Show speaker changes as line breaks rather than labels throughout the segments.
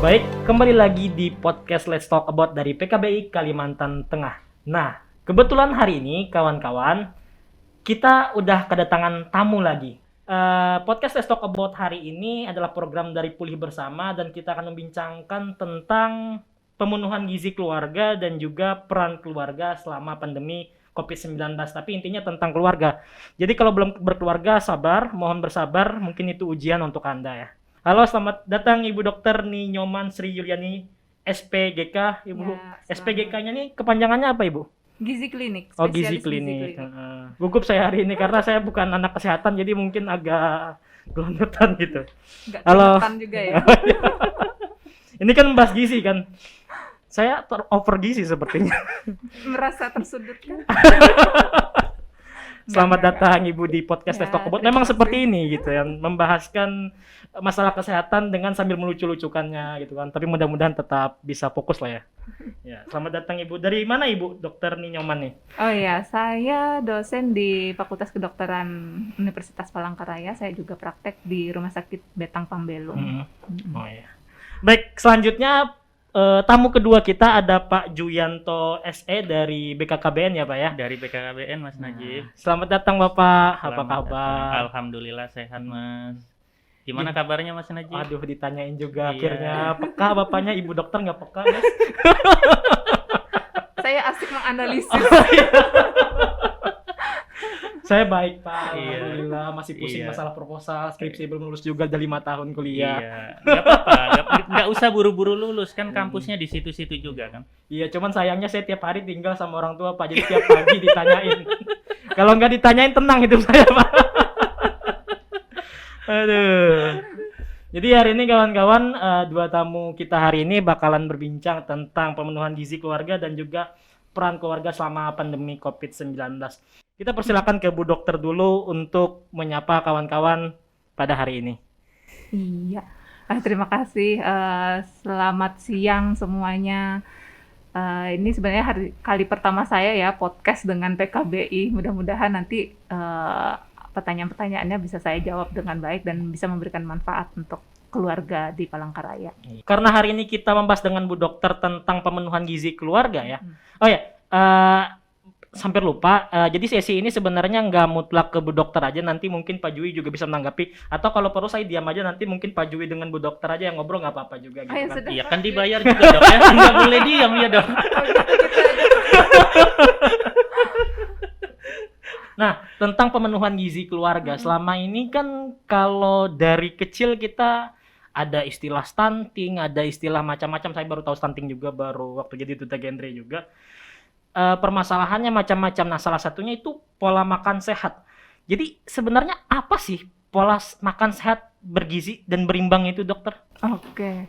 Baik, kembali lagi di podcast Let's Talk About dari PKBI Kalimantan Tengah. Nah, kebetulan hari ini kawan-kawan, kita udah kedatangan tamu lagi. Podcast Let's Talk About hari ini adalah program dari Pulih Bersama dan kita akan membincangkan tentang pemenuhan gizi keluarga dan juga peran keluarga selama pandemi COVID-19. Tapi intinya tentang keluarga. Jadi kalau belum berkeluarga, sabar, mohon bersabar, mungkin itu ujian untuk Anda ya. Halo, selamat datang Ibu Dokter Nyoman Sri Yuliani, SPGK, Ibu.
Ya,
SPGK-nya nih kepanjangannya apa, Ibu?
Gizi klinik.
Oh, gizi klinik. Gugup saya hari ini karena saya bukan anak kesehatan, jadi mungkin agak gelondotan gitu.
Nggak
Halo.
keringetan juga ya.
Ini kan membahas gizi kan. Saya over gizi sepertinya.
Merasa tersudut kan?
Selamat
Enggak.
datang Ibu di podcast
Ya,
Let's Talk About.
terima
Memang
kasih.
seperti ini gitu ya, membahaskan masalah kesehatan dengan sambil melucu-lucukannya gitu kan. Tapi mudah-mudahan tetap bisa fokus lah ya. Ya, selamat datang Ibu. Dari mana Ibu, Dokter Nyoman nih?
Oh iya, saya dosen di Fakultas Kedokteran Universitas Palangkaraya. Saya juga praktek di Rumah Sakit Betang Pambelum.
Oh iya. Baik, selanjutnya tamu kedua kita ada Pak Juyanto SE dari BKKBN ya Pak ya.
Dari BKKBN Mas Najib.
Selamat datang Bapak. Apa
Selamat
kabar?
datang. Alhamdulillah sehat Mas. Gimana kabarnya Mas Najib?
Aduh, ditanyain juga
Iya.
akhirnya. Peka bapaknya, Ibu Dokter nggak peka guys.
Saya asik menganalisis.
Saya baik Pak,
Iya.
alhamdulillah. Masih pusing
Iya.
masalah proposal, skripsi belum lulus juga, udah 5 tahun kuliah.
Iya, nggak apa-apa, nggak usah buru-buru lulus kan kampusnya di situ-situ juga kan.
Iya, cuman sayangnya saya tiap hari tinggal sama orang tua Pak, jadi tiap pagi ditanyain. Kalau nggak ditanyain tenang hidup saya Pak. Aduh. Jadi hari ini kawan-kawan, dua tamu kita hari ini bakalan berbincang tentang pemenuhan gizi keluarga dan juga peran keluarga selama pandemi COVID-19. Kita persilakan ke Bu Dokter dulu untuk menyapa kawan-kawan pada hari ini.
Iya. Terima kasih. Selamat siang semuanya. Ini sebenarnya kali pertama saya ya podcast dengan PKBI. Mudah-mudahan nanti pertanyaan-pertanyaannya bisa saya jawab dengan baik dan bisa memberikan manfaat untuk keluarga di Palangkaraya.
Karena hari ini kita membahas dengan Bu Dokter tentang pemenuhan gizi keluarga ya. Oh ya, hampir lupa. Jadi sesi ini sebenarnya nggak mutlak ke Bu Dokter aja. Nanti mungkin Pak Jui juga bisa menanggapi. Atau kalau perlu saya diam aja, nanti mungkin Pak Jui dengan Bu Dokter aja yang ngobrol nggak apa-apa juga gitu
ya
kan.
sudah.
Iya kan dibayar juga dok ya, nggak boleh diam ya dok.
Nah, tentang pemenuhan gizi keluarga. Selama ini kan kalau dari kecil kita ada istilah stunting, ada istilah macam-macam. Saya baru tahu stunting juga baru waktu jadi duta genre juga. Permasalahannya macam-macam. Nah, salah satunya itu pola makan sehat. Jadi sebenarnya apa sih pola makan sehat bergizi dan berimbang itu, Dokter?
Oke.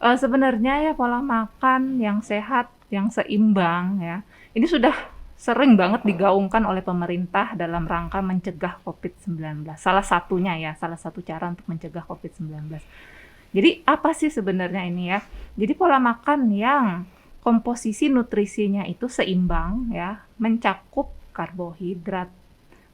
Sebenarnya ya pola makan yang sehat, yang seimbang ya. Ini sudah sering banget digaungkan oleh pemerintah dalam rangka mencegah COVID-19. Salah satunya ya, salah satu cara untuk mencegah COVID-19. Jadi apa sih sebenarnya ini ya? Jadi pola makan yang komposisi nutrisinya itu seimbang ya, mencakup karbohidrat,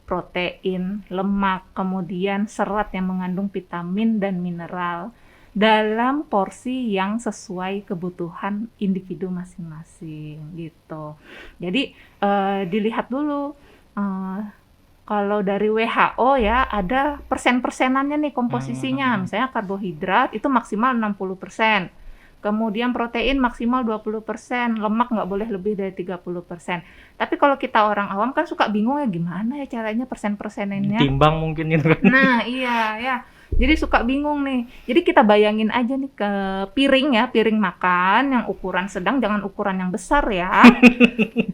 protein, lemak, kemudian serat yang mengandung vitamin dan mineral dalam porsi yang sesuai kebutuhan individu masing-masing gitu. Jadi dilihat dulu kalau dari WHO ya ada persen-persenannya nih komposisinya. Misalnya karbohidrat itu maksimal 60%. Kemudian protein maksimal 20%, lemak nggak boleh lebih dari 30%. Tapi kalau kita orang awam kan suka bingung ya gimana ya caranya persen-persenannya.
Timbang mungkin gitu kan.
Nah iya ya, jadi suka bingung nih. Jadi kita bayangin aja nih ke piring ya, piring makan yang ukuran sedang, jangan ukuran yang besar ya.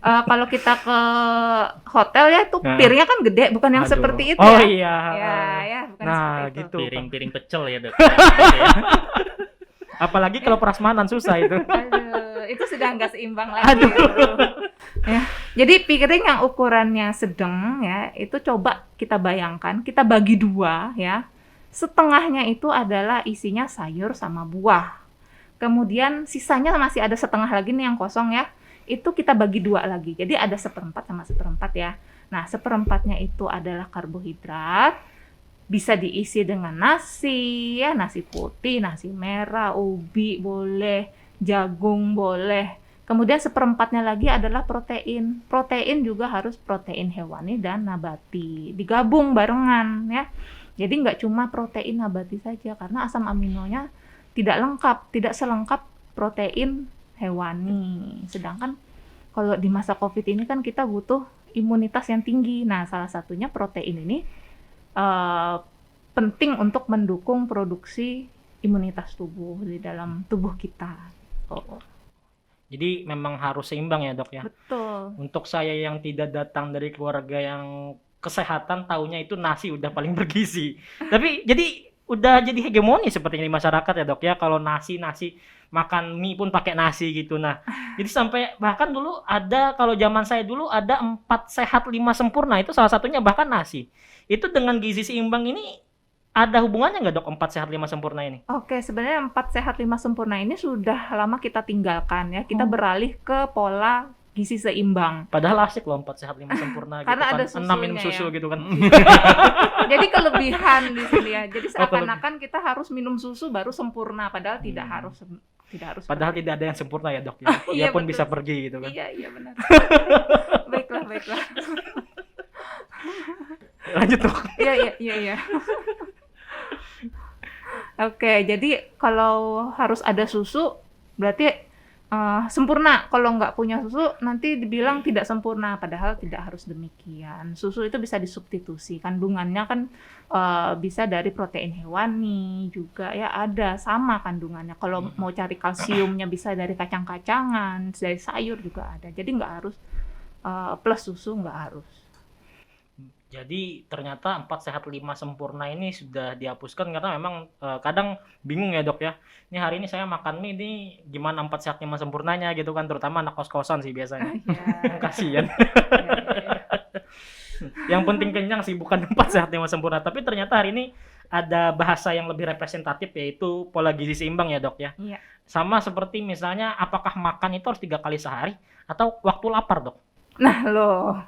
Kalau kita ke hotel ya itu piringnya kan gede, bukan yang
Aduh.
seperti itu
Oh
ya.
iya.
Ya, bukan
Nah,
seperti itu.
gitu.
Piring-piring pecel ya dok.
Apalagi kalau prasmanan susah itu.
Aduh, itu sudah nggak seimbang lagi.
Aduh.
Ya, jadi piring yang ukurannya sedang ya, itu coba kita bayangkan, kita bagi dua ya. Setengahnya itu adalah isinya sayur sama buah. Kemudian sisanya masih ada setengah lagi nih yang kosong ya. Itu kita bagi dua lagi. Jadi ada seperempat sama seperempat ya. Nah, seperempatnya itu adalah karbohidrat. bisa diisi dengan nasi, ya nasi putih, nasi merah, ubi boleh, jagung boleh. Kemudian seperempatnya lagi adalah protein. Protein juga harus protein hewani dan nabati. Digabung barengan ya. Jadi nggak cuma protein nabati saja, karena asam aminonya tidak lengkap, tidak selengkap protein hewani. Sedangkan kalau di masa COVID ini kan kita butuh imunitas yang tinggi. Nah, salah satunya protein ini penting untuk mendukung produksi imunitas tubuh di dalam tubuh kita. Oh,
Jadi memang harus seimbang ya dok ya.
betul.
Untuk saya yang tidak datang dari keluarga yang kesehatan, taunya itu nasi udah paling bergizi. Tapi jadi udah jadi hegemoni sepertinya di masyarakat ya dok ya. Kalau nasi makan mie pun pakai nasi gitu. Nah, jadi sampai bahkan dulu ada, kalau zaman saya dulu ada 4 sehat 5 sempurna, itu salah satunya bahkan nasi. Itu dengan gizi seimbang ini ada hubungannya nggak dok 4 sehat 5 sempurna ini?
Oke, sebenarnya 4 sehat 5 sempurna ini sudah lama kita tinggalkan ya. Kita beralih ke pola gizi seimbang.
Padahal asik loh 4 sehat 5 sempurna gitu
Karena
kan.
ada
6 minum
susunya
susu
ya.
gitu kan.
Jadi kelebihan di sini ya. Jadi
Oh,
seakan-akan kita harus minum susu baru sempurna, padahal tidak harus
Padahal
seperti
tidak ada yang sempurna ya dok ya.
Iya,
Ia pun
betul.
bisa pergi gitu kan.
Iya benar. Baiklah.
Lanjut dok.
Iya. Oke, jadi kalau harus ada susu berarti sempurna. Kalau nggak punya susu nanti dibilang tidak sempurna, padahal tidak harus demikian. Susu itu bisa disubstitusi. Kandungannya kan bisa dari protein hewani juga ya, ada sama kandungannya. Kalau mau cari kalsiumnya bisa dari kacang-kacangan, dari sayur juga ada. Jadi nggak harus plus susu, nggak harus.
Jadi ternyata 4 sehat 5 sempurna ini sudah dihapuskan karena memang kadang bingung ya dok ya. Ini hari ini saya makan mie ini gimana 4 sehat 5 sempurnanya gitu kan, terutama anak kos-kosan sih biasanya.
Ya.
Kasian. Yang penting kenyang sih, bukan 4 sehat 5 sempurna. Tapi ternyata hari ini ada bahasa yang lebih representatif, yaitu pola gizi seimbang ya dok ya.
Iya.
Sama seperti misalnya apakah makan itu harus 3 kali sehari atau waktu lapar dok?
Nah loh,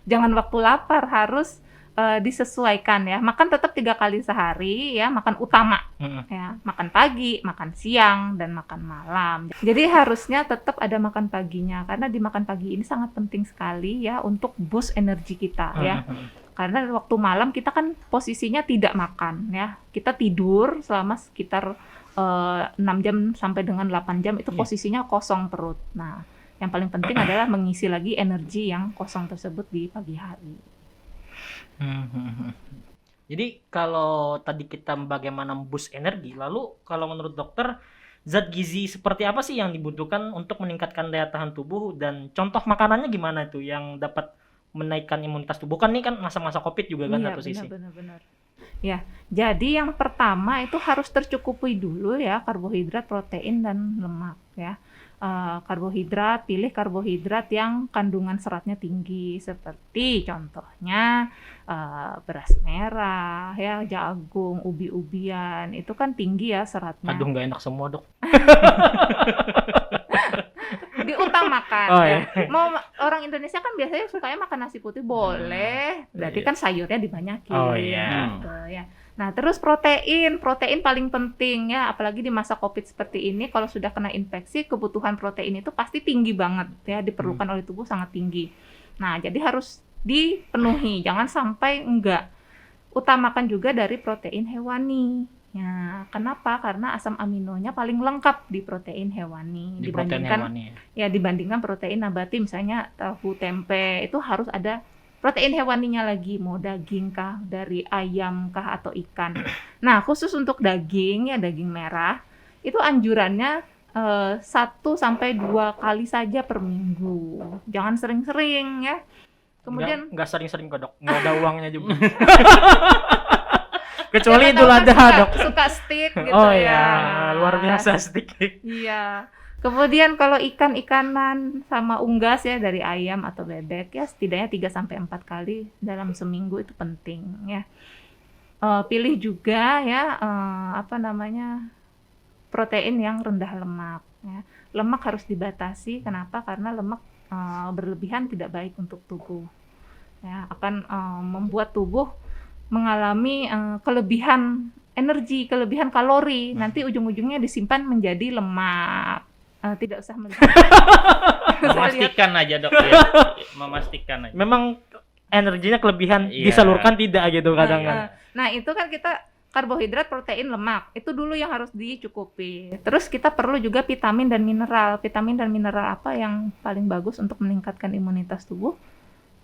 jangan waktu lapar, harus disesuaikan ya. Makan tetap 3 kali sehari ya, makan utama ya, makan pagi, makan siang, dan makan malam. Jadi harusnya tetap ada makan paginya, karena di makan pagi ini sangat penting sekali ya untuk boost energi kita ya. Karena waktu malam kita kan posisinya tidak makan ya, kita tidur selama sekitar 6 jam sampai dengan 8 jam itu posisinya kosong perut. Nah, yang paling penting adalah mengisi lagi energi yang kosong tersebut di pagi hari.
Jadi kalau tadi kita bagaimana boost energi, lalu kalau menurut dokter zat gizi seperti apa sih yang dibutuhkan untuk meningkatkan daya tahan tubuh, dan contoh makanannya gimana tuh yang dapat menaikkan imunitas tubuh? Kan ini kan masa-masa COVID juga kan satu sisi.
Benar. Ya, jadi yang pertama itu harus tercukupi dulu ya karbohidrat, protein, dan lemak ya. Karbohidrat, pilih karbohidrat yang kandungan seratnya tinggi, seperti contohnya beras merah ya, jagung, ubi-ubian, itu kan tinggi ya seratnya.
Aduh, nggak enak semua dok.
Diutamakan
Oh,
ya.
iya.
Mau gitu. Indonesia kan biasanya sukanya makan nasi putih, boleh, berarti
Iya.
kan sayurnya dibanyakin
Oh, iya.
gitu ya. Nah, terus protein paling penting ya, apalagi di masa COVID seperti ini, kalau sudah kena infeksi, kebutuhan protein itu pasti tinggi banget ya, diperlukan oleh tubuh sangat tinggi. Nah, jadi harus dipenuhi, jangan sampai enggak. Utamakan juga dari protein hewani. Ya, kenapa? Karena asam aminonya paling lengkap di protein hewani
Di protein hewani.
dibandingkan protein nabati, misalnya tahu, tempe, itu harus ada protein hewaninya lagi, mau daging kah, dari ayam kah, atau ikan. Nah, khusus untuk daging ya, daging merah, itu anjurannya 1-2 kali saja per minggu. Jangan sering-sering ya. Kemudian
Nggak sering-sering kok dok, nggak ada uangnya juga. Kecuali
Jangan
Idul
tahu kan
Adha dok.
suka steak gitu
Oh
ya.
ya, luar biasa stick.
Iya. Kemudian kalau ikan-ikanan sama unggas ya dari ayam atau bebek ya, setidaknya 3-4 kali dalam seminggu itu penting ya. Pilih juga ya protein yang rendah lemak ya. Lemak harus dibatasi. Kenapa? Karena lemak berlebihan tidak baik untuk tubuh. Ya, akan membuat tubuh mengalami kelebihan energi, kelebihan kalori. Nanti ujung-ujungnya disimpan menjadi lemak. Tidak usah melihat.
Memastikan aja dok ya. Memastikan aja.
Memang energinya kelebihan
Iya.
disalurkan tidak gitu kadang kan.
Nah, itu kan kita karbohidrat, protein, lemak. Itu dulu yang harus dicukupi. Terus kita perlu juga vitamin dan mineral. Vitamin dan mineral apa yang paling bagus untuk meningkatkan imunitas tubuh?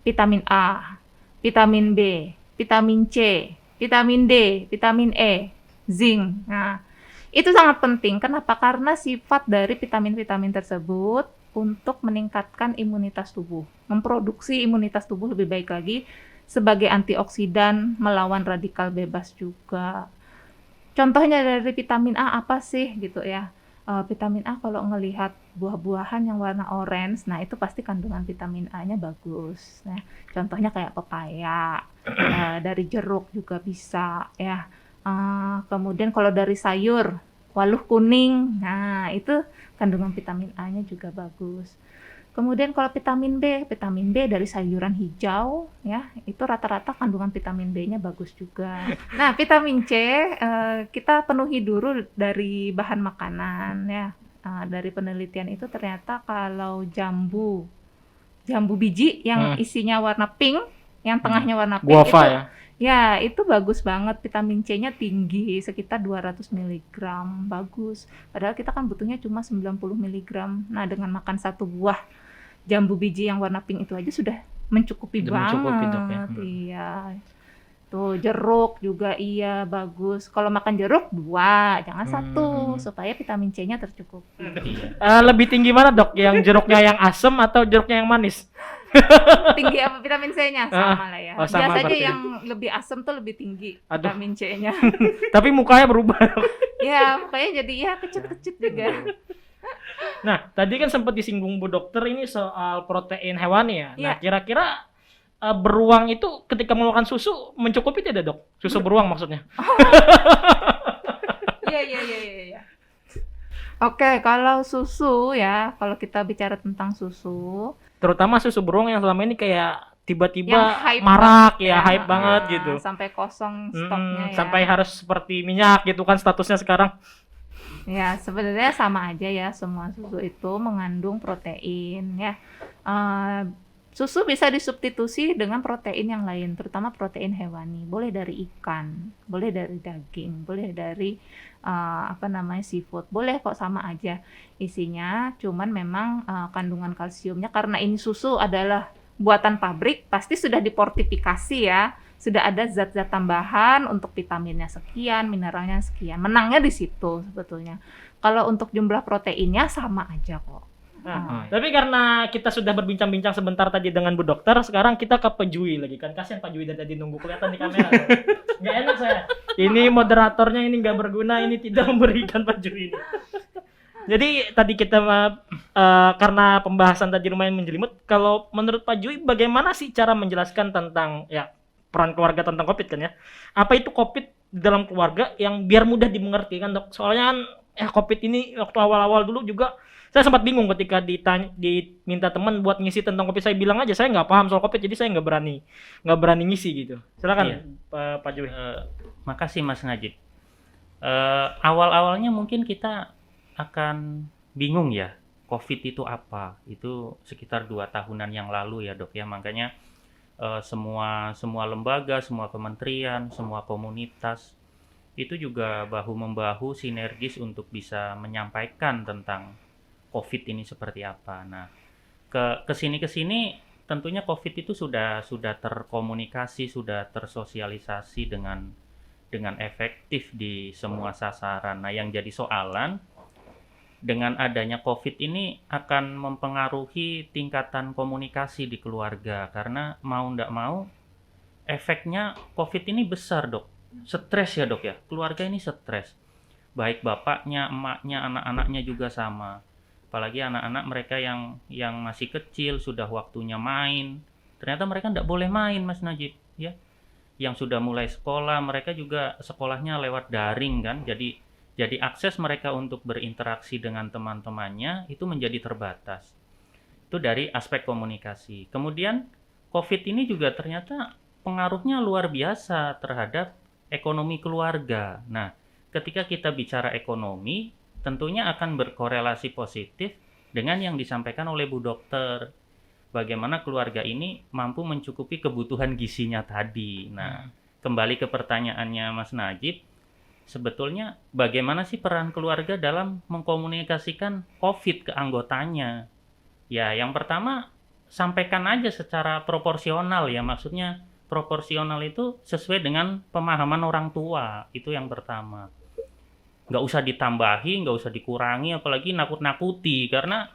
Vitamin A, vitamin B, vitamin C, vitamin D, vitamin E, zinc. Nah, itu sangat penting. Kenapa? Karena sifat dari vitamin-vitamin tersebut untuk meningkatkan imunitas tubuh, memproduksi imunitas tubuh lebih baik lagi sebagai antioksidan, melawan radikal bebas juga. Contohnya dari vitamin A apa sih gitu ya? Vitamin A kalau ngelihat buah-buahan yang warna orange, nah itu pasti kandungan vitamin A-nya bagus. Nah, contohnya kayak pepaya, dari jeruk juga bisa ya. Kemudian kalau dari sayur, waluh kuning, nah itu kandungan vitamin A-nya juga bagus. Kemudian kalau vitamin B dari sayuran hijau ya, itu rata-rata kandungan vitamin B-nya bagus juga. Nah, vitamin C kita penuhi dulu dari bahan makanan ya. Dari penelitian itu ternyata kalau jambu biji yang isinya warna pink, yang tengahnya warna pink
Guava
itu
ya.
ya, itu bagus banget, vitamin C-nya tinggi, sekitar 200 mg, bagus. Padahal kita kan butuhnya cuma 90 mg. Nah, dengan makan satu buah jambu biji yang warna pink itu aja sudah mencukupi
Sudah mencukupi, Dok, ya.
Iya. Tuh, jeruk juga iya, bagus. Kalau makan jeruk 2, jangan 1, supaya vitamin C-nya tercukupi.
Lebih tinggi mana dok? Yang jeruknya yang asem atau jeruknya yang manis?
Tinggi apa vitamin C-nya? Sama lah ya.
Oh, sama
Biasanya
berarti.
yang lebih asam tuh lebih tinggi
Aduh.
vitamin C-nya.
Tapi mukanya berubah.
Ya, makanya jadi ya kecut-kecut juga.
Nah, tadi kan sempat disinggung Bu Dokter ini soal protein hewani ya. Nah,
Iya.
kira-kira beruang itu ketika mengeluarkan susu mencukupi tidak dok? Susu beruang maksudnya?
Iya. Oke, kalau susu ya, kalau kita bicara tentang susu,
Terutama susu beruang yang selama ini kayak tiba-tiba
yang hype
marak
banget
ya, hype banget
Nah,
gitu.
sampai kosong stoknya ya.
Sampai harus seperti minyak gitu kan statusnya sekarang.
Ya, sebenarnya sama aja ya, semua susu itu mengandung protein ya. Susu bisa disubstitusi dengan protein yang lain, terutama protein hewani. Boleh dari ikan, boleh dari daging, boleh dari seafood. Boleh kok, sama aja isinya. Cuman memang kandungan kalsiumnya, karena ini susu adalah buatan pabrik, pasti sudah diportifikasi ya. Sudah ada zat-zat tambahan untuk vitaminnya sekian, mineralnya sekian. Menangnya di situ sebetulnya. Kalau untuk jumlah proteinnya sama aja kok.
Tapi karena kita sudah berbincang-bincang sebentar tadi dengan Bu Dokter, sekarang kita ke Pak Jui lagi kan. Kasihan Pak Jui dari tadi nunggu kelihatan di kamera. Nggak enak saya. Ini moderatornya ini nggak berguna, ini tidak memberikan Pak Jui ini. Jadi tadi kita karena pembahasan tadi lumayan menjelimut, kalau menurut Pak Jui bagaimana sih cara menjelaskan tentang ya peran keluarga tentang COVID kan ya? Apa itu COVID di dalam keluarga yang biar mudah dimengerti kan dok? Soalnya kan COVID ini waktu awal-awal dulu juga saya sempat bingung ketika diminta teman buat ngisi tentang COVID. Saya bilang aja saya nggak paham soal COVID, jadi saya nggak berani ngisi gitu. Silakan
Iya.
Pak Jui.
Makasih Mas Najib. Awal-awalnya mungkin kita akan bingung ya, COVID itu apa? Itu sekitar 2 tahunan yang lalu ya dok ya. Makanya semua lembaga, semua kementerian, semua komunitas itu juga bahu-membahu sinergis untuk bisa menyampaikan tentang COVID ini seperti apa. Nah, kesini tentunya COVID itu sudah terkomunikasi, sudah tersosialisasi dengan efektif di semua sasaran. Nah, yang jadi soalan dengan adanya COVID ini akan mempengaruhi tingkatan komunikasi di keluarga, karena mau ndak mau efeknya COVID ini besar dok. Stres ya dok ya, keluarga ini stres. Baik bapaknya, emaknya, anak-anaknya juga sama. Apalagi anak-anak mereka yang masih kecil, sudah waktunya main. Ternyata mereka ndak boleh main Mas Najib ya. Yang sudah mulai sekolah, mereka juga sekolahnya lewat daring kan. Jadi akses mereka untuk berinteraksi dengan teman-temannya itu menjadi terbatas. Itu dari aspek komunikasi. Kemudian COVID ini juga ternyata pengaruhnya luar biasa terhadap ekonomi keluarga. Nah, ketika kita bicara ekonomi, tentunya akan berkorelasi positif dengan yang disampaikan oleh Bu Dokter. Bagaimana keluarga ini mampu mencukupi kebutuhan gizinya tadi. Nah, kembali ke pertanyaannya Mas Najib, sebetulnya bagaimana sih peran keluarga dalam mengkomunikasikan COVID ke anggotanya? Ya, yang pertama, sampaikan aja secara proporsional ya, maksudnya proporsional itu sesuai dengan pemahaman orang tua, itu yang pertama. Nggak usah ditambahi, nggak usah dikurangi, apalagi nakut-nakuti, karena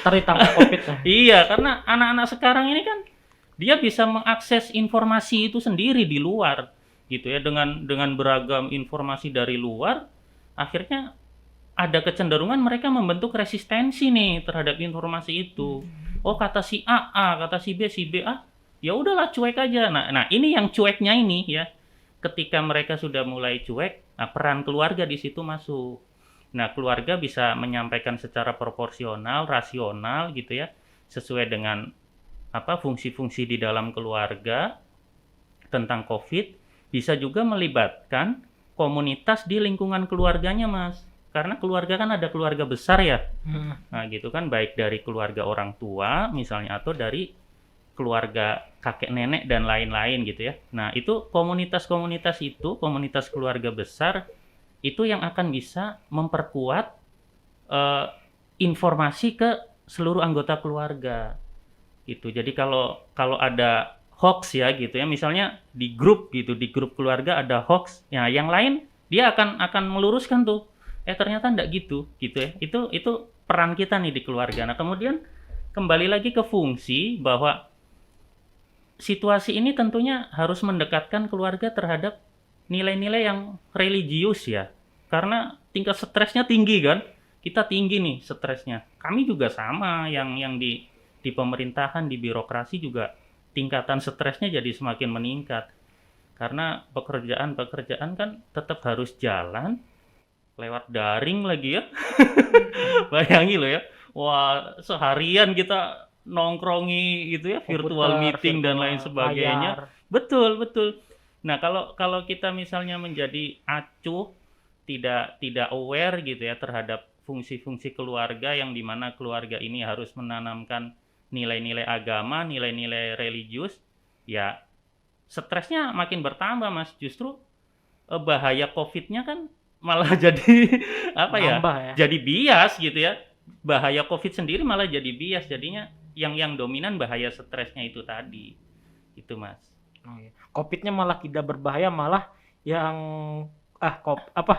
Ditambah COVID.
iya, karena anak-anak sekarang ini kan dia bisa mengakses informasi itu sendiri di luar, gitu ya, dengan beragam informasi dari luar, akhirnya ada kecenderungan mereka membentuk resistensi nih terhadap informasi itu. Oh, kata si A, kata si B A, ya udahlah cuek aja. Nah, ini yang cueknya ini ya. Ketika mereka sudah mulai cuek, nah peran keluarga di situ masuk. Nah, keluarga bisa menyampaikan secara proporsional, rasional gitu ya, sesuai dengan fungsi-fungsi di dalam keluarga tentang COVID, bisa juga melibatkan komunitas di lingkungan keluarganya, Mas. Karena keluarga kan ada keluarga besar ya. Nah, gitu kan, baik dari keluarga orang tua misalnya atau dari keluarga kakek nenek dan lain-lain gitu ya. Nah, itu komunitas-komunitas itu, komunitas keluarga besar itu yang akan bisa memperkuat informasi ke seluruh anggota keluarga. Gitu. Jadi kalau ada hoax ya gitu ya, misalnya di grup gitu, di grup keluarga ada hoax, ya yang lain dia akan meluruskan tuh. Ternyata enggak gitu ya. Itu peran kita nih di keluarga. Nah, kemudian kembali lagi ke fungsi bahwa situasi ini tentunya harus mendekatkan keluarga terhadap nilai-nilai yang religius ya. Karena tingkat stresnya tinggi kan. Kita tinggi nih stresnya. Kami juga sama yang di pemerintahan, di birokrasi juga tingkatan stresnya jadi semakin meningkat. Karena pekerjaan kan tetap harus jalan lewat daring lagi ya. Bayangin loh ya. Wah, seharian kita nongkrongi gitu ya, virtual meeting dan lain sebagainya. Betul. Nah, kalau kita misalnya menjadi acuh, tidak aware gitu ya terhadap fungsi-fungsi keluarga, yang dimana keluarga ini harus menanamkan nilai-nilai agama, nilai-nilai religius, ya stresnya makin bertambah, Mas. Justru bahaya COVID-nya kan malah jadi jadi bias gitu ya. Bahaya COVID sendiri malah jadi bias, jadinya yang dominan bahaya stresnya itu tadi. Itu, Mas.
COVID-nya malah tidak berbahaya, malah yang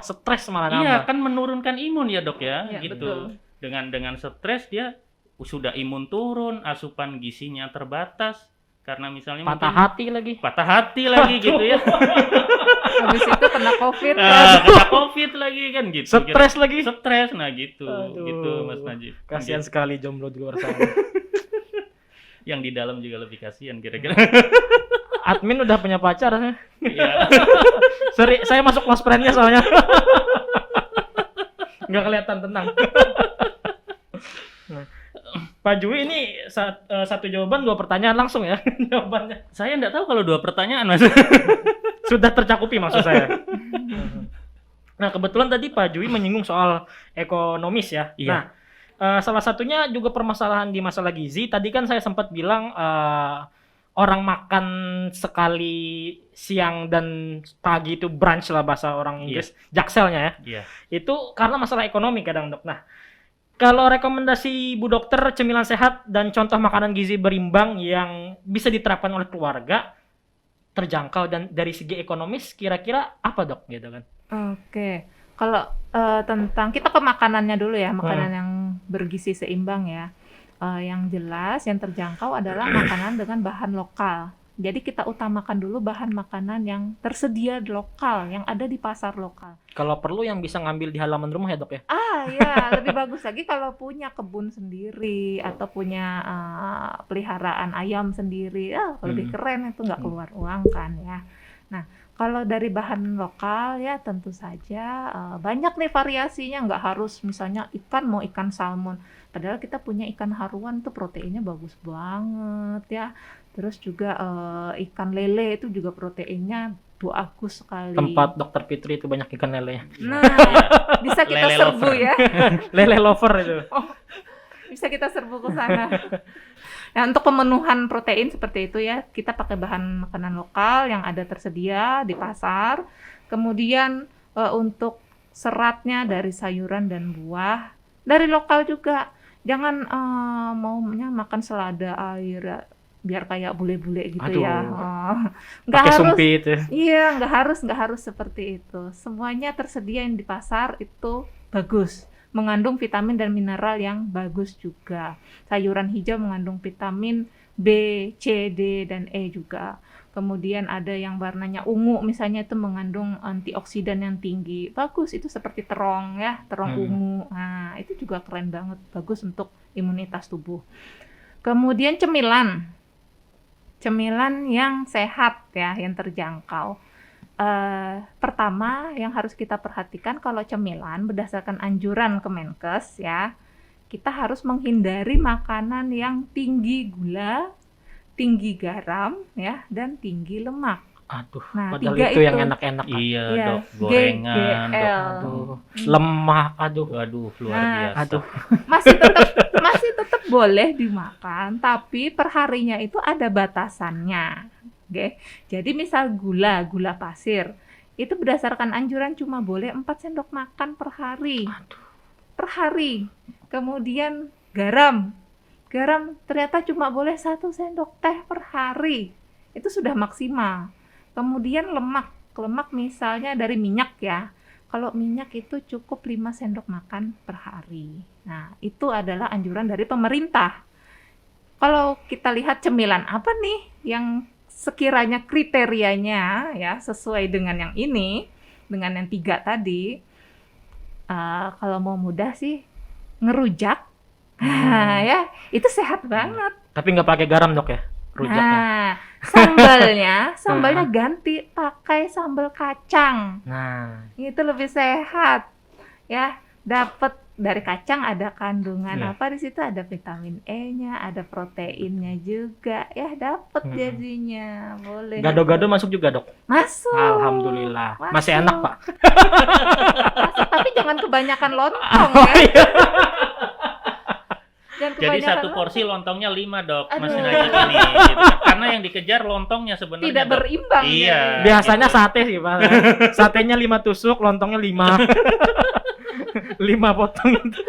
stres malah nambah.
Iya, kan menurunkan imun ya, Dok ya,
Ya,
gitu.
betul.
Dengan stres dia sudah imun turun, asupan gizinya terbatas karena misalnya
patah hati lagi
gitu ya.
Habis itu kena COVID
Kena COVID lagi kan gitu.
Stres.
Nah gitu.
Aduh.
Gitu Mas Najib.
Kasihan sekali jomblo di luar sana.
Yang di dalam juga lebih kasihan kira-kira.
Admin udah punya pacar.
Iya.
Sorry, saya masuk close friend-nya soalnya. Nggak kelihatan, tenang. Nah, Pak Jui ini satu jawaban 2 pertanyaan langsung ya jawabannya.
Saya nggak tahu kalau 2 pertanyaan, Mas.
Sudah tercakupi maksud saya. Nah, kebetulan tadi Pak Jui menyinggung soal ekonomis ya.
Iya.
Nah, salah satunya juga permasalahan di masalah gizi. Tadi kan saya sempat bilang orang makan sekali siang dan pagi itu brunch lah bahasa orang Inggris, jakselnya ya.
Iya.
Itu karena masalah ekonomi kadang, Dok. Nah, kalau rekomendasi Bu Dokter cemilan sehat dan contoh makanan gizi berimbang yang bisa diterapkan oleh keluarga, terjangkau dan dari segi ekonomis, kira-kira apa, Dok? Gitu kan?
Oke, kalau tentang kita ke makanannya dulu ya, makanan yang bergizi seimbang ya. Yang jelas, yang terjangkau adalah makanan dengan bahan lokal. Jadi kita utamakan dulu bahan makanan yang tersedia lokal, yang ada di pasar lokal.
Kalau perlu yang bisa ngambil di halaman rumah ya, Dok ya?
Ya, lebih bagus lagi kalau punya kebun sendiri atau punya peliharaan ayam sendiri. Lebih keren, itu nggak keluar uang kan ya. Nah, kalau dari bahan lokal ya tentu saja banyak nih variasinya, nggak harus misalnya ikan, mau ikan salmon. Padahal kita punya ikan haruan tuh proteinnya bagus banget ya. Terus juga ikan lele itu juga proteinnya bagus sekali.
Tempat Dokter Fitri itu banyak ikan lele.
Nah,
Iya.
bisa kita
Lele
serbu
lover.
ya.
Lele lover itu.
Bisa kita serbu ke sana. Nah, untuk pemenuhan protein seperti itu ya, kita pakai bahan makanan lokal yang ada tersedia di pasar. Kemudian untuk seratnya dari sayuran dan buah, dari lokal juga. Jangan maunya makan selada air biar kayak bule-bule gitu.
Aduh.
Ya. Nggak
Pakai
harus.
sumpi itu.
Iya, nggak harus seperti itu. Semuanya tersedia yang di pasar itu bagus, mengandung vitamin dan mineral yang bagus juga. Sayuran hijau mengandung vitamin B, C, D, dan E juga. Kemudian ada yang warnanya ungu, misalnya itu mengandung antioksidan yang tinggi. Bagus, itu seperti terong ya, terong ungu. Nah, itu juga keren banget, bagus untuk imunitas tubuh. Kemudian cemilan yang sehat ya, yang terjangkau. Pertama yang harus kita perhatikan kalau cemilan berdasarkan anjuran Kemenkes ya, kita harus menghindari makanan yang tinggi gula, tinggi garam ya, dan tinggi lemak.
Aduh,
Nah,
padahal
tiga
itu yang enak-enak.
Iya,
Iya,
Dok. Gorengan, Dok.
GGL.
Aduh, lemak, aduh.
Waduh, luar
Nah,
biasa.
Aduh.
masih tetap boleh dimakan, tapi perharinya itu ada batasannya. Oke. Jadi misal gula pasir, itu berdasarkan anjuran cuma boleh 4 sendok makan per hari. Per hari. Kemudian garam ternyata cuma boleh 1 sendok teh per hari. Itu sudah maksimal. Kemudian lemak misalnya dari minyak ya. Kalau minyak itu cukup 5 sendok makan per hari. Nah, itu adalah anjuran dari pemerintah. Kalau kita lihat cemilan apa nih yang sekiranya kriterianya ya sesuai dengan yang ini, dengan yang 3 tadi, kalau mau mudah sih ngerujak. Nah, ya, itu sehat banget.
Tapi nggak pakai garam, Dok ya? Rujaknya.
Nah, sambalnya ganti pakai sambal kacang.
Nah,
Itu lebih sehat. Ya, dapat dari kacang ada kandungan
Iya.
apa di situ, ada vitamin E-nya, ada proteinnya juga. Ya, dapat jadinya. Boleh.
gado-gado masuk juga, Dok?
Masuk.
Alhamdulillah. Masih enak, Pak.
Masuk, tapi jangan kebanyakan lontong ya. Jangan
Jadi
kebanyakan
satu porsi lontongnya 5, Dok.
Aduh.
Masih aja gini. Gitu. Karena yang dikejar lontongnya sebenarnya,
tidak
Dok.
berimbang.
Iya.
jadi.
Biasanya sate sih, Pak. Satenya 5 tusuk, lontongnya 5. 5 potong itu.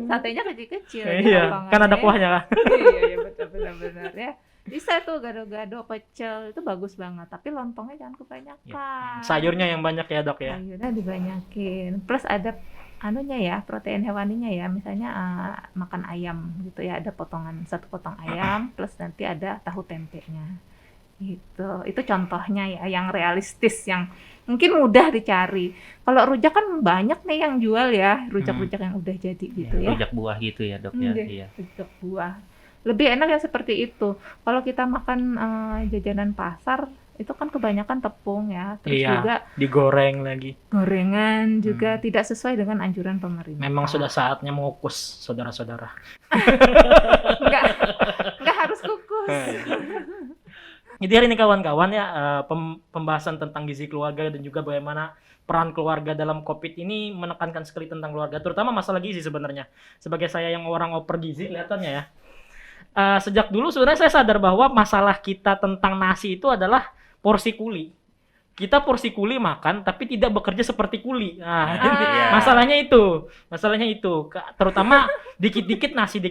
Satenya kecil-kecil.
Iya, kan ada kuahnya kan.
Iya, betul benar ya. Bisa tuh gado-gado, pecel itu bagus banget. Tapi lontongnya jangan kebanyakan.
Sayurnya yang banyak ya, Dok ya.
Sayurnya dibanyakin. Plus ada anunya ya, protein hewaninya ya. Misalnya makan ayam gitu ya, ada satu potong ayam, plus nanti ada tahu tempenya. Gitu. Itu contohnya ya, yang realistis, yang mungkin mudah dicari. Kalau rujak kan banyak nih yang jual ya, rujak-rujak yang udah jadi gitu ya.
Rujak buah gitu ya, Dok ya. Iya.
Rujak buah. Lebih enak ya seperti itu. Kalau kita makan jajanan pasar, itu kan kebanyakan tepung ya. Terus
Iya.
juga
Digoreng lagi.
gorengan juga tidak sesuai dengan anjuran pemerintah.
Memang sudah saatnya mengukus, saudara-saudara.
Nggak harus kukus.
Jadi hari ini kawan-kawan ya, pembahasan tentang gizi keluarga dan juga bagaimana peran keluarga dalam COVID ini menekankan sekali tentang keluarga, terutama masalah gizi sebenarnya. Sebagai saya yang orang oper gizi kelihatannya ya. Sejak dulu sebenarnya saya sadar bahwa masalah kita tentang nasi itu adalah porsi kuli. Kita porsi kuli makan tapi tidak bekerja seperti kuli. Nah,
Iya.
masalahnya itu. Terutama dikit-dikit nasi.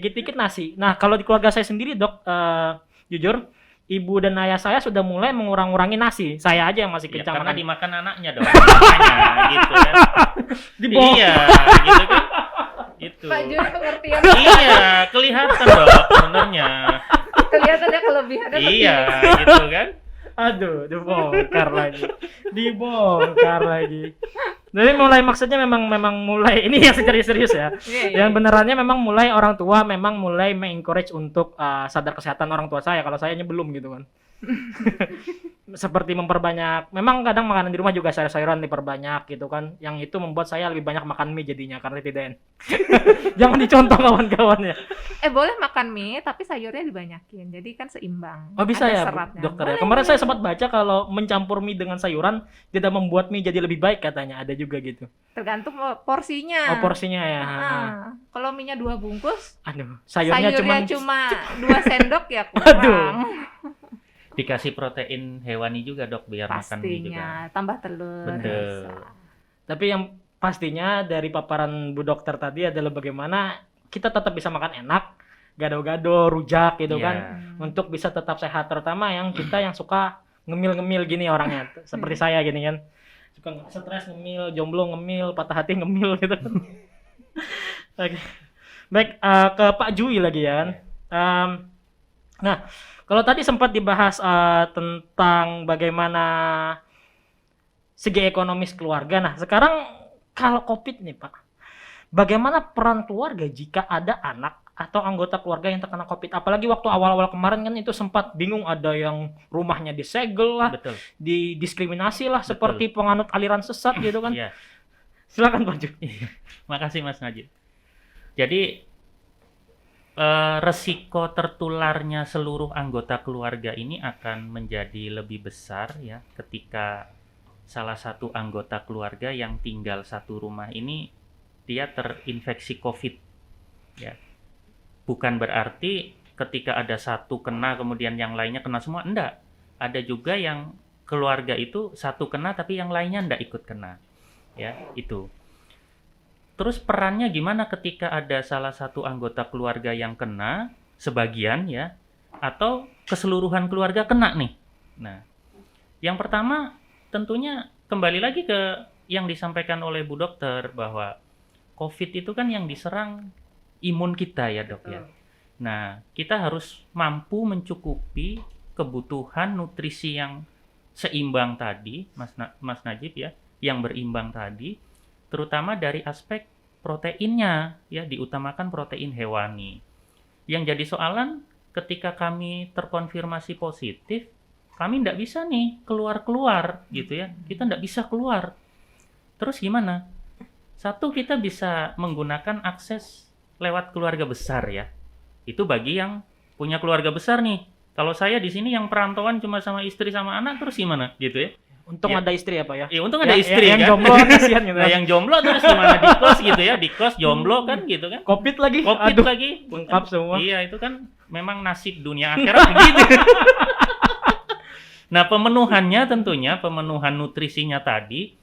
Nah, kalau di keluarga saya sendiri, Dok, jujur ibu dan ayah saya sudah mulai mengurangi nasi. Saya aja yang masih
Ya,
kencang
karena
makan.
dimakan anaknya, Dok. Makanya, gitu kan.
Dibohong.
Iya, gitu kan. Gitu.
Pak Juri pengertian.
Iya, kelihatan, Dok, sebenarnya.
Kelihatannya kelebihannya
Iya, gitu kan.
Aduh, dibongkar lagi. Jadi maksudnya memang mulai ini yang serius ya.
Iya.
Yang benerannya memang mulai orang tua memang mulai me-encourage untuk sadar kesehatan orang tua saya. Kalau sayanya belum gitu kan. Seperti memperbanyak, memang kadang makanan di rumah juga sayur-sayuran diperbanyak gitu kan, yang itu membuat saya lebih banyak makan mie jadinya karena tidak enak. Jangan dicontoh kawan-kawan ya.
Boleh makan mie tapi sayurnya dibanyakin. Jadi kan seimbang.
Oh bisa
Ada
ya
seratnya.
dokter ya.
Boleh,
Kemarin saya
boleh.
sempat baca kalau mencampur mie dengan sayuran tidak membuat mie jadi lebih baik katanya, ada juga gitu.
Tergantung porsinya.
Oh porsinya ya.
Kalau mie-nya 2 bungkus,
Aduh, sayurnya
cuma 2 sendok ya kurang.
Aduh.
Dikasih protein hewani juga dok biar makan mie juga.
Pastinya, tambah telur.
Betul.
bisa.
Tapi yang pastinya dari paparan Bu Dokter tadi adalah bagaimana kita tetap bisa makan enak, gado-gado, rujak gitu
Iya.
kan, untuk bisa tetap sehat, terutama yang kita yang suka ngemil-ngemil gini orangnya, seperti saya gini kan, suka stres ngemil, jomblo ngemil, patah hati ngemil gitu kan. Oke. Baik, ke Pak Jui lagi ya kan. Nah, kalau tadi sempat dibahas tentang bagaimana segi ekonomis keluarga. Nah, sekarang kalau COVID nih, Pak. Bagaimana peran keluarga jika ada anak atau anggota keluarga yang terkena COVID? Apalagi waktu awal-awal kemarin kan itu sempat bingung, ada yang rumahnya disegel lah,
Betul.
didiskriminasi lah,
Betul.
seperti penganut aliran sesat gitu kan.
Iya.
Silakan Pak Jui.
Makasih Mas Najib. Jadi resiko tertularnya seluruh anggota keluarga ini akan menjadi lebih besar ya ketika salah satu anggota keluarga yang tinggal satu rumah ini dia terinfeksi COVID. Ya. Bukan berarti ketika ada satu kena kemudian yang lainnya kena semua, enggak. Ada juga yang keluarga itu satu kena tapi yang lainnya enggak ikut kena. Ya, itu. Terus perannya gimana ketika ada salah satu anggota keluarga yang kena, sebagian ya, atau keseluruhan keluarga kena nih. Nah, yang pertama tentunya kembali lagi ke yang disampaikan oleh Bu Dokter bahwa COVID itu kan yang diserang imun kita ya dok ya. Nah, kita harus mampu mencukupi kebutuhan nutrisi yang seimbang tadi, Mas Najib ya, yang berimbang tadi, terutama dari aspek proteinnya ya, diutamakan protein hewani. Yang jadi soalan ketika kami terkonfirmasi positif, kami tidak bisa nih keluar gitu ya, kita tidak bisa keluar. Terus gimana? Satu, kita bisa menggunakan akses lewat keluarga besar ya. Itu bagi yang punya keluarga besar nih. Kalau saya di sini yang perantauan cuma sama istri sama anak, terus gimana gitu ya?
Untung
Ya.
ada istri ya Pak ya.
Ya untung ada istri
yang
kan.
jomblo kasihan gitu.
Nah, yang jomblo terus gimana di kos gitu ya, di kos jomblo kan gitu kan.
COVID lagi.
COVID
Aduh,
lagi.
lengkap semua.
Iya, itu kan memang nasib dunia akhirat begitu. Nah, pemenuhan nutrisinya tadi,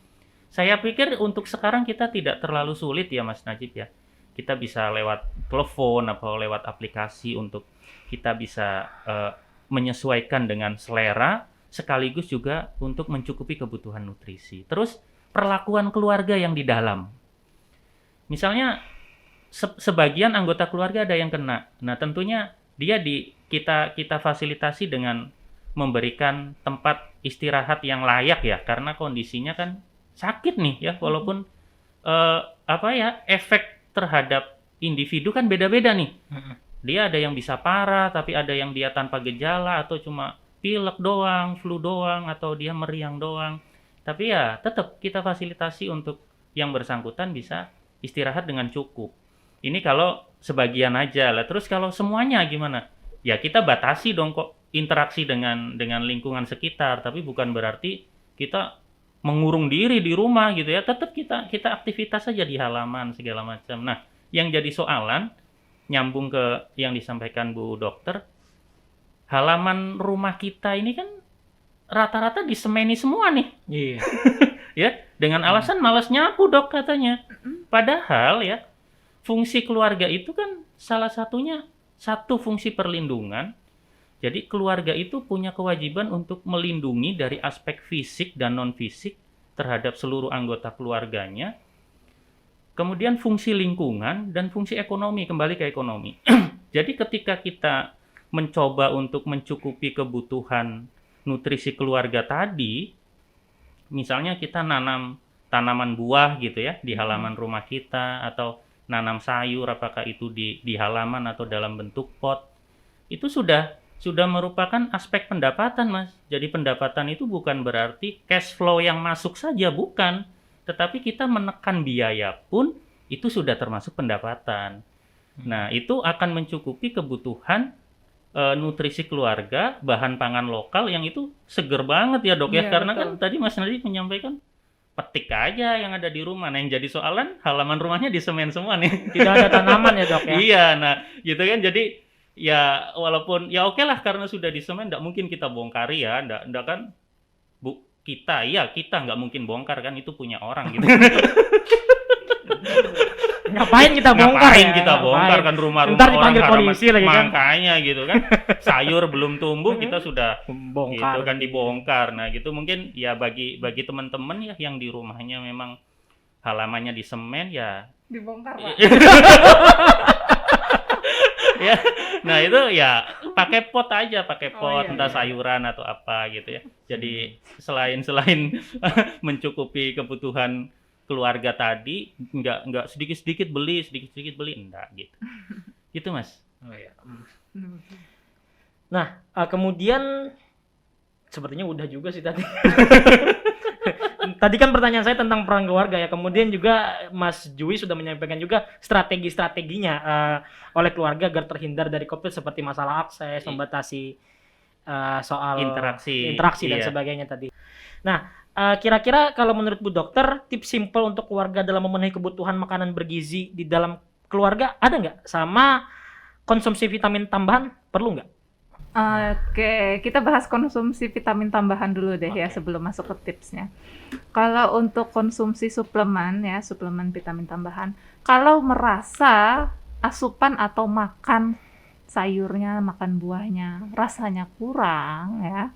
saya pikir untuk sekarang kita tidak terlalu sulit ya Mas Najib ya. Kita bisa lewat telepon atau lewat aplikasi untuk kita bisa menyesuaikan dengan selera, sekaligus juga untuk mencukupi kebutuhan nutrisi. Terus perlakuan keluarga yang di dalam. Misalnya sebagian anggota keluarga ada yang kena. Nah, tentunya dia kita fasilitasi dengan memberikan tempat istirahat yang layak ya, karena kondisinya kan sakit nih ya, walaupun efek terhadap individu kan beda-beda nih. Dia ada yang bisa parah, tapi ada yang dia tanpa gejala atau cuma pilek doang, flu doang, atau dia meriang doang. Tapi ya tetap kita fasilitasi untuk yang bersangkutan bisa istirahat dengan cukup. Ini kalau sebagian aja lah. Terus kalau semuanya gimana? Ya kita batasi dong kok interaksi dengan lingkungan sekitar, tapi bukan berarti kita mengurung diri di rumah gitu ya. Tetap kita aktivitas saja di halaman segala macam. Nah, yang jadi soalan nyambung ke yang disampaikan Bu Dokter, halaman rumah kita ini kan rata-rata disemeni semua nih.
Iya.
Ya, dengan alasan malas nyapu dok katanya. Padahal ya, fungsi keluarga itu kan salah satunya satu fungsi perlindungan. Jadi keluarga itu punya kewajiban untuk melindungi dari aspek fisik dan non-fisik terhadap seluruh anggota keluarganya. Kemudian fungsi lingkungan dan fungsi ekonomi, kembali ke ekonomi. Jadi ketika kita mencoba untuk mencukupi kebutuhan nutrisi keluarga tadi, misalnya kita nanam tanaman buah gitu ya di halaman rumah kita, atau nanam sayur apakah itu di halaman atau dalam bentuk pot, itu sudah sudah merupakan aspek pendapatan, Mas. Jadi pendapatan itu bukan berarti cash flow yang masuk saja, bukan. Tetapi kita menekan biaya pun itu sudah termasuk pendapatan. Nah, itu akan mencukupi kebutuhan nutrisi keluarga, bahan pangan lokal yang itu seger banget ya, Dok ya.
Iya,
Karena
betul.
kan tadi Mas Nadi menyampaikan petik aja yang ada di rumah. Nah, yang jadi soalan halaman rumahnya di semen semua nih.
Tidak ada tanaman ya dok ya.
Iya, nah gitu kan. Jadi ya walaupun ya oke lah karena sudah di semen, nggak mungkin kita bongkari ya, nggak kan. Kita nggak mungkin bongkar kan, itu punya orang gitu.
Ngapain kita bongkar
Ngapain
ya?
kita bongkar
Ngapain?
kan rumah-rumah
Ntar
orang
dipanggil
halaman.
polisi lagi kan.
Makanya gitu kan. Sayur belum tumbuh kita sudah
Bongkar.
gitu kan dibongkar. Nah, gitu mungkin ya bagi teman-teman ya yang di rumahnya memang halamannya di semen ya.
Dibongkar, Pak.
Ya. Nah, itu ya pakai pot aja, pakai
Oh,
pot
iya,
entah
iya.
sayuran atau apa gitu ya. Jadi selain mencukupi kebutuhan keluarga tadi, nggak sedikit-sedikit beli, enggak gitu. Gitu, Mas.
Oh, iya. Nah, kemudian sepertinya udah juga sih tadi. Tadi kan pertanyaan saya tentang peran keluarga ya. Kemudian juga Mas Jui sudah menyampaikan juga strategi-strateginya oleh keluarga agar terhindar dari COVID seperti masalah akses, membatasi soal
Interaksi,
dan
iya.
sebagainya tadi. Nah, kira-kira kalau menurut Bu Dokter, tips simple untuk keluarga dalam memenuhi kebutuhan makanan bergizi di dalam keluarga ada nggak? Sama konsumsi vitamin tambahan perlu nggak?
Oke, kita bahas konsumsi vitamin tambahan dulu deh ya
Oke.
sebelum masuk ke tipsnya. Kalau untuk konsumsi suplemen ya, suplemen vitamin tambahan, kalau merasa asupan atau makan sayurnya, makan buahnya rasanya kurang ya,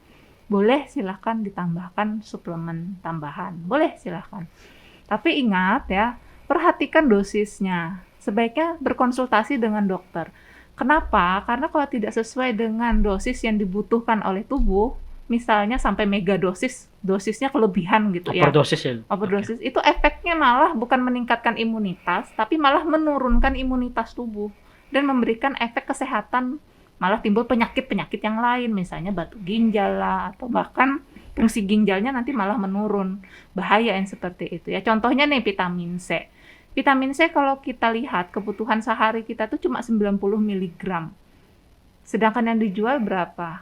boleh silahkan ditambahkan suplemen tambahan. Boleh silahkan. Tapi ingat ya, perhatikan dosisnya. Sebaiknya berkonsultasi dengan dokter. Kenapa? Karena kalau tidak sesuai dengan dosis yang dibutuhkan oleh tubuh, misalnya sampai mega dosis, dosisnya kelebihan gitu ya.
Overdosis ya.
Overdosis itu efeknya malah bukan meningkatkan imunitas, tapi malah menurunkan imunitas tubuh dan memberikan efek kesehatan, malah timbul penyakit-penyakit yang lain, misalnya batu ginjal lah, atau bahkan fungsi ginjalnya nanti malah menurun. Bahaya yang seperti itu ya. Contohnya nih vitamin C. Vitamin C kalau kita lihat kebutuhan sehari kita tuh cuma 90 mg. Sedangkan yang dijual berapa?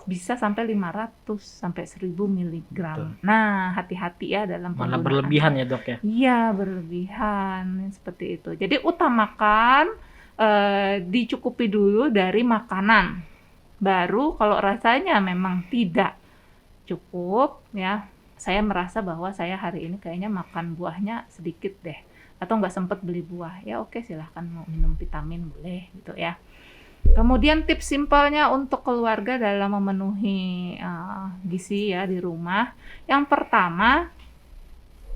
Bisa sampai 500 sampai 1000 mg.
Betul.
Nah, hati-hati ya dalam
Malah
penggunaan.
berlebihan ya dok ya.
Iya, berlebihan seperti itu. Jadi utamakan dicukupi dulu dari makanan. Baru kalau rasanya memang tidak cukup ya, saya merasa bahwa saya hari ini kayaknya makan buahnya sedikit deh, atau nggak sempat beli buah, ya oke silahkan mau minum vitamin boleh gitu ya. Kemudian tips simpelnya untuk keluarga dalam memenuhi gizi ya di rumah, yang pertama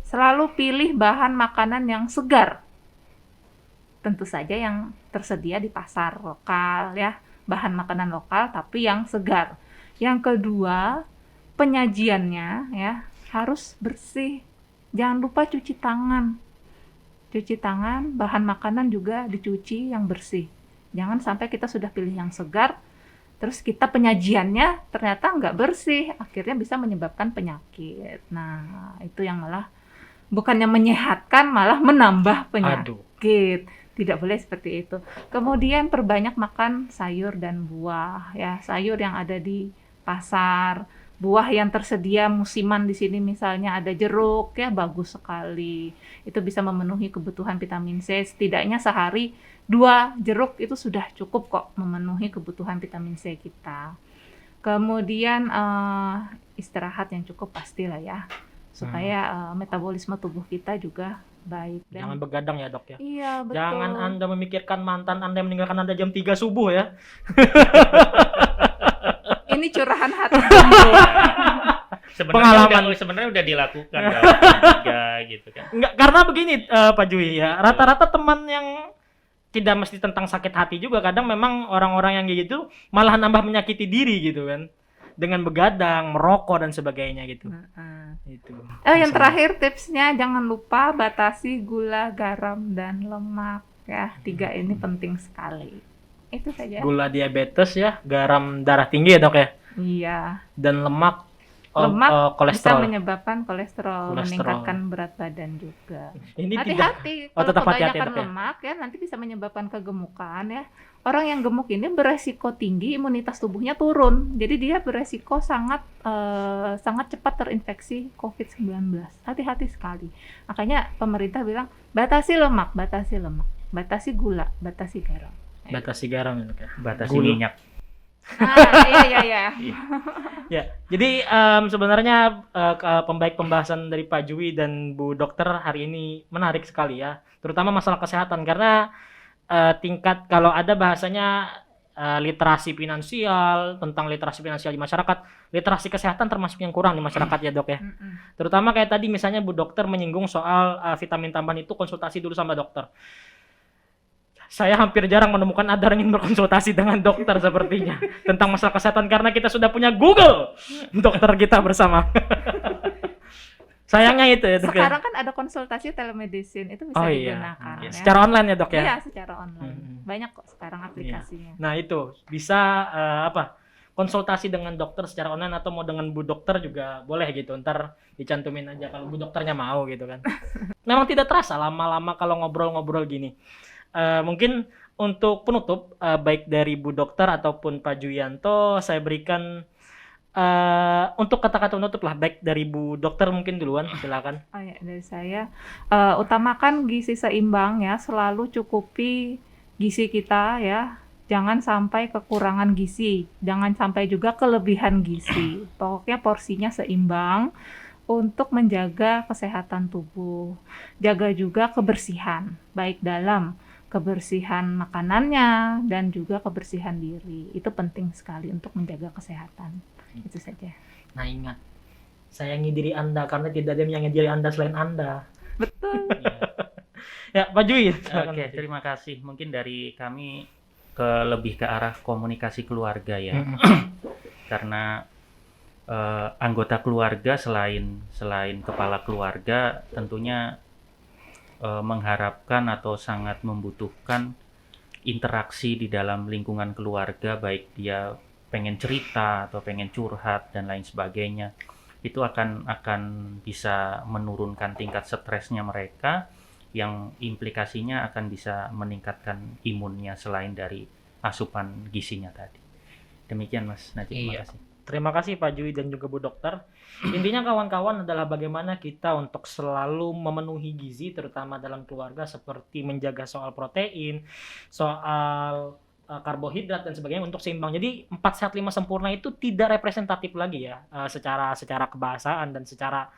selalu pilih bahan makanan yang segar, tentu saja yang tersedia di pasar lokal ya, bahan makanan lokal tapi yang segar. Yang kedua, penyajiannya ya harus bersih. Jangan lupa cuci tangan. Cuci tangan, bahan makanan juga dicuci yang bersih. Jangan sampai kita sudah pilih yang segar, terus kita penyajiannya ternyata nggak bersih, akhirnya bisa menyebabkan penyakit. Nah, itu yang malah bukannya menyehatkan, malah menambah penyakit. Tidak boleh seperti itu. Kemudian perbanyak makan sayur dan buah ya, sayur yang ada di pasar, buah yang tersedia musiman di sini misalnya ada jeruk ya, bagus sekali. Itu bisa memenuhi kebutuhan vitamin C. Setidaknya sehari 2 jeruk itu sudah cukup kok memenuhi kebutuhan vitamin C kita. Kemudian istirahat yang cukup pastilah ya, supaya metabolisme tubuh kita juga baik. Dan
Jangan begadang ya dok ya.
iya, betul.
Jangan Anda memikirkan mantan Anda yang meninggalkan Anda jam 3 subuh ya.
Ini curahan hati.
Sebenarnya udah dilakukan juga gitu kan.
Enggak, karena begini Pak Jui ya, rata-rata teman yang tidak mesti tentang sakit hati juga, kadang memang orang-orang yang kayak gitu malah nambah menyakiti diri gitu kan, dengan begadang, merokok dan sebagainya gitu. Itu.
Yang terakhir tipsnya jangan lupa batasi gula, garam dan lemak ya. 3 ini penting sekali. Itu saja.
Gula diabetes ya, garam darah tinggi ya dok ya,
Iya.
dan lemak,
Lemak bisa
kolesterol.
menyebabkan kolesterol,
Kolesterol.
meningkatkan berat badan juga.
Ini tidak.
Hati-hati
Oh,
kalau
tetap hati-hati,
kebanyakan
Dok, ya?
lemak ya nanti bisa menyebabkan kegemukan ya. Orang yang gemuk ini beresiko tinggi imunitas tubuhnya turun. Jadi dia beresiko sangat cepat terinfeksi COVID-19. Hati-hati sekali. Makanya pemerintah bilang batasi lemak, batasi gula, batasi garam.
Batasi garam ya dok ya.
Batasi
Gula.
minyak.
Iya.
Ya, jadi sebenarnya pembaik pembahasan dari Pak Jui dan Bu Dokter hari ini menarik sekali ya, terutama masalah kesehatan karena tingkat kalau ada bahasanya literasi finansial, tentang literasi finansial di masyarakat, literasi kesehatan termasuk yang kurang di masyarakat ya dok ya. Terutama kayak tadi misalnya Bu Dokter menyinggung soal vitamin tambahan itu konsultasi dulu sama dokter. Saya hampir jarang menemukan ada yang ingin berkonsultasi dengan dokter sepertinya tentang masalah kesehatan karena kita sudah punya Google dokter kita bersama. Sayangnya itu ya dok ya.
Sekarang kan ada konsultasi telemedicine, itu bisa
Oh iya.
digunakan ya.
Secara online ya dok ya.
Iya, secara online. Banyak kok sekarang aplikasinya.
Nah itu bisa konsultasi dengan dokter secara online atau mau dengan Bu Dokter juga boleh gitu. Ntar dicantumin aja kalau Bu Dokternya mau gitu kan. Memang tidak terasa lama-lama kalau ngobrol-ngobrol gini. Mungkin untuk penutup baik dari Bu Dokter ataupun Pak Juyanto saya berikan untuk kata-kata penutup lah, baik dari Bu Dokter mungkin duluan, silakan.
Oh ya, dari saya utamakan gizi seimbang ya, selalu cukupi gizi kita ya. Jangan sampai kekurangan gizi, jangan sampai juga kelebihan gizi. Pokoknya porsinya seimbang untuk menjaga kesehatan tubuh. Jaga juga kebersihan, baik dalam kebersihan makanannya dan juga kebersihan diri. Itu penting sekali untuk menjaga kesehatan. Itu saja.
Nah ingat, sayangi diri Anda karena tidak ada yang menyayangi diri Anda selain Anda.
Betul.
Ya, Pak Jui.
Oke, terima kasih. Mungkin dari kami lebih ke arah komunikasi keluarga ya. Karena anggota keluarga selain kepala keluarga tentunya mengharapkan atau sangat membutuhkan interaksi di dalam lingkungan keluarga, baik dia pengen cerita atau pengen curhat dan lain sebagainya. Itu akan bisa menurunkan tingkat stresnya mereka, yang implikasinya akan bisa meningkatkan imunnya selain dari asupan gizinya tadi. Demikian Mas Najib, terima kasih.
Terima kasih Pak Jui dan juga Bu Dokter. Intinya kawan-kawan adalah bagaimana kita untuk selalu memenuhi gizi terutama dalam keluarga, seperti menjaga soal protein, soal karbohidrat dan sebagainya untuk seimbang. Jadi 4 sehat 5 sempurna itu tidak representatif lagi ya, secara kebahasaan dan secara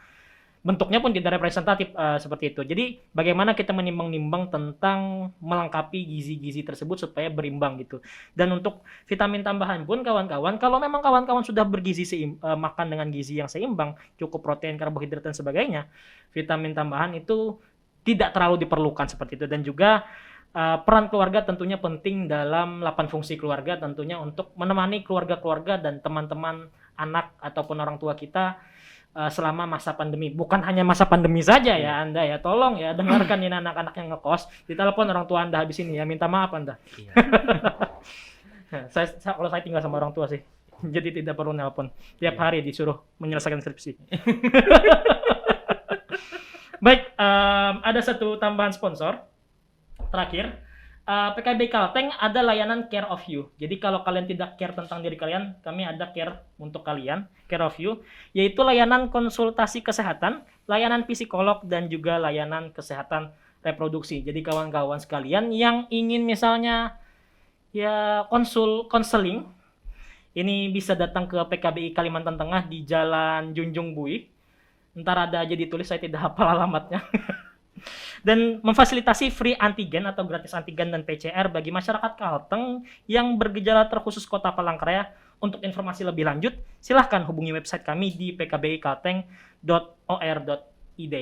bentuknya pun tidak representatif seperti itu. Jadi bagaimana kita menimbang-nimbang tentang melengkapi gizi-gizi tersebut supaya berimbang gitu. Dan untuk vitamin tambahan pun kawan-kawan, kalau memang kawan-kawan sudah bergizi makan dengan gizi yang seimbang, cukup protein, karbohidrat dan sebagainya, vitamin tambahan itu tidak terlalu diperlukan seperti itu. Dan juga peran keluarga tentunya penting dalam 8 fungsi keluarga, tentunya untuk menemani keluarga-keluarga dan teman-teman anak ataupun orang tua kita selama masa pandemi. Bukan hanya masa pandemi saja ya Anda ya, tolong ya dengarkan ini anak-anak yang ngekos, ditelepon orang tua Anda habis ini ya, minta maaf Anda.
Iya.
Kalau saya tinggal sama orang tua sih, jadi tidak perlu nelpon tiap hari disuruh menyelesaikan skripsi. Baik, ada satu tambahan sponsor terakhir. PKB Kalteng ada layanan care of you. Jadi kalau kalian tidak care tentang diri kalian, kami ada care untuk kalian, care of you, yaitu layanan konsultasi kesehatan, layanan psikolog, dan juga layanan kesehatan reproduksi. Jadi kawan-kawan sekalian yang ingin misalnya ya konseling, ini bisa datang ke PKBI Kalimantan Tengah di Jalan Junjung Bui. Ntar ada aja ditulis, saya tidak hafal alamatnya. Dan memfasilitasi free antigen atau gratis antigen dan PCR bagi masyarakat Kalteng yang bergejala terkhusus Kota Palangkaraya. Untuk informasi lebih lanjut, silahkan hubungi website kami di pkbikalteng.or.id.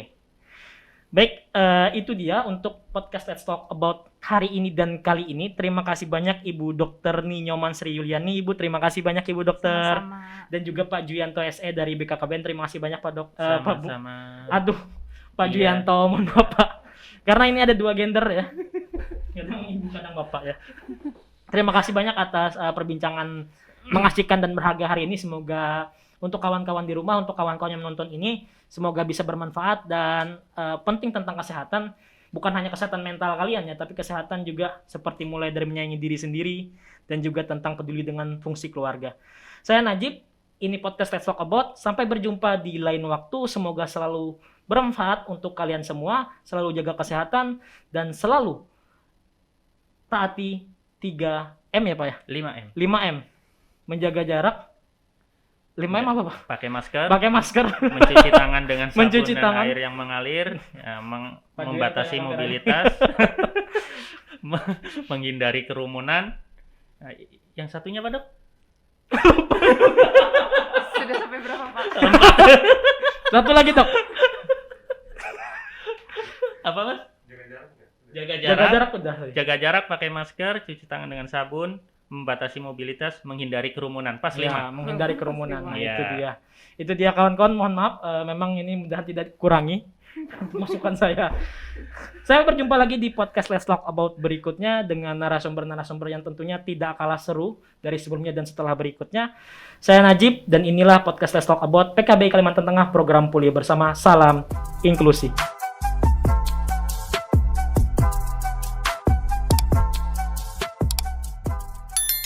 Baik, itu dia untuk podcast Let's Talk About hari ini dan kali ini. Terima kasih banyak Ibu Dokter Ninyoman Sri Yuliani. Ibu, terima kasih banyak Ibu Dokter.
Sama-sama.
Dan juga Pak Juyanto SE dari BKKBN. Terima kasih banyak Pak Dok.
Sama-sama.
Pak
Iya.
Juyanto, mohon Bapak. Karena ini ada 2 gender ya. Kadang ibu, kadang bapak ya. Terima kasih banyak atas perbincangan mengasihkan dan berharga hari ini. Semoga untuk kawan-kawan di rumah, untuk kawan-kawan yang menonton ini, semoga bisa bermanfaat dan penting tentang kesehatan. Bukan hanya kesehatan mental kalian ya, tapi kesehatan juga seperti mulai dari menyayangi diri sendiri dan juga tentang peduli dengan fungsi keluarga. Saya Najib, ini podcast Let's Talk About. Sampai berjumpa di lain waktu. Semoga selalu bermanfaat untuk kalian semua, selalu jaga kesehatan dan selalu taati 3M ya Pak ya?
5M.
5M. Menjaga jarak. 5M apa Pak?
Pakai masker,
Pakai masker.
mencuci tangan dengan sabun
Mencuci
dan
tangan.
air yang mengalir, ya,
Pagi
membatasi
ya,
mobilitas, menghindari kerumunan. Nah, yang satunya apa, Dok?
Sudah sampai berapa, Pak?
Satu lagi Dok.
Apa, Mas? Jaga
Jaga
jarak.
jarak udah.
Jaga jarak, pakai masker, cuci tangan dengan sabun, membatasi mobilitas, menghindari kerumunan. Pas 5.
Ya, menghindari kerumunan. Nah,
Iya.
itu dia. Itu dia kawan-kawan, mohon maaf memang ini mudah tidak kurangi masukan saya. Saya berjumpa lagi di podcast Let's Talk About berikutnya dengan narasumber-narasumber yang tentunya tidak kalah seru dari sebelumnya dan setelah berikutnya. Saya Najib dan inilah podcast Let's Talk About PKBI Kalimantan Tengah program Pulih Bersama. Salam inklusi.